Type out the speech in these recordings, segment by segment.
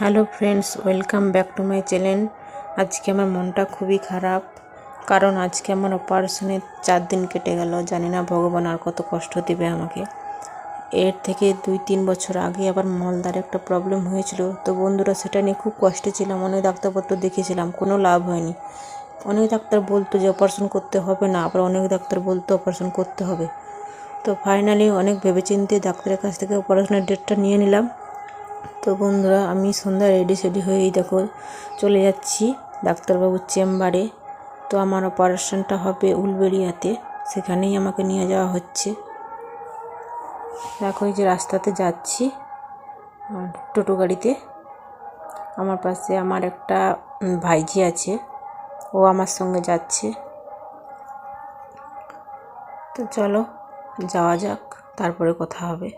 Hello friends, welcome back to my channel. আজকে আমার মনটা খুবই খারাপ, কারণ আজকে আমার অপারেশনের 4 দিন কেটে গেল। জানি না ভগবান আর কত কষ্ট দেবে আমাকে। এর থেকে 2-3 বছর আগে আবার মলদার একটা প্রবলেম হয়েছিল। তো বন্ধুরা, সেটা নিয়ে খুব কষ্টে ছিলাম। অনেক ডাক্তারপত্র দেখিয়েছিলাম, কোনো লাভ হয়নি। অনেক ডাক্তার বলতো যে অপারেশন করতে হবে না, আবার অনেক ডাক্তার বলতো অপারেশন করতে হবে। তো ফাইনালি অনেক ভেবেচিন্তে ডাক্তারের কাছ থেকে অপারেশনের ডেটটা নিয়ে নিলাম। তো বন্ধুরা, আমি সন্ধ্যা রেডি হয়েই দেখো চলে যাচ্ছি ডাক্তারবাবুর চেম্বারে। তো আমার অপারেশনটা হবে উলবেড়িয়াতে, সেখানেই আমাকে নিয়ে যাওয়া হচ্ছে। দেখো এই যে রাস্তাতে যাচ্ছি টোটো গাড়িতে। আমার পাশে আমার একটা ভাইঝি আছে, ও আমার সঙ্গে যাচ্ছে। তো চলো যাওয়া যাক, তারপরে কথা হবে।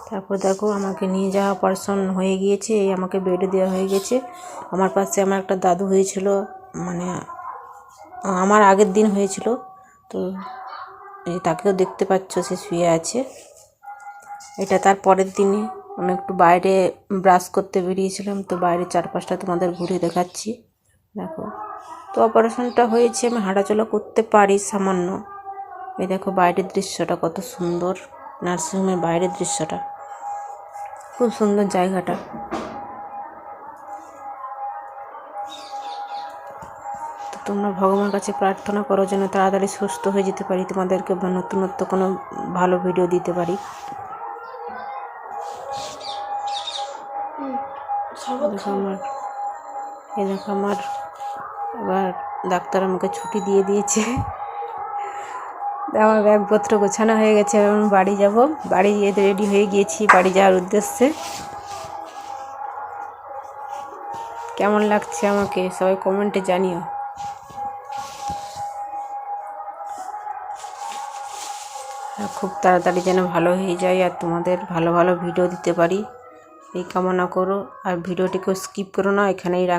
তারপর দেখো আমাকে নিয়ে যাওয়া অপারেশন হয়ে গিয়েছে, এই আমাকে বেডে দেওয়া হয়ে গেছে। আমার পাশে আমার একটা দাদু হয়েছিল, মানে আমার আগের দিন হয়েছিল। তো এই তাকেও দেখতে পাচ্ছ, সে শুয়ে আছে। এটা তার পরের দিনে আমি একটু বাইরে ব্রাশ করতে বেরিয়েছিলাম, তো বাইরে চারপাশটা তোমাদের ঘুরে দেখাচ্ছি। দেখো, তো অপারেশনটা হয়েছে, আমি হাঁটাচলা করতে পারি সামান্য। এই দেখো বাইরের দৃশ্যটা কত সুন্দর, নার্সিংহোমের বাইরের দৃশ্যটা খুব সুন্দর জায়গাটা। তো তোমরা ভগবানের কাছে প্রার্থনা করো যেন তাড়াতাড়ি সুস্থ হয়ে যেতে পারি, তোমাদেরকে নতুনত্ব কোনো ভালো ভিডিও দিতে পারি। দেখো আমার এবার ডাক্তার আমাকে ছুটি দিয়ে দিয়েছে। আমার ব্যাগপত্র গোছানো হয়ে গেছে, এখন বাড়ি যাব। বাড়ি গিয়ে রেডি হয়ে গিয়েছি বাড়ি যাওয়ার উদ্দেশ্যে। কেমন লাগছে আমাকে সবাই কমেন্টে জানিও। খুব তাড়াতাড়ি যেন ভালো হয়ে যায় আর তোমাদের ভালো ভালো ভিডিও দিতে পারি, এই কামনা করো। আর ভিডিওটিকে স্কিপ করো না, এখানেই রাখ।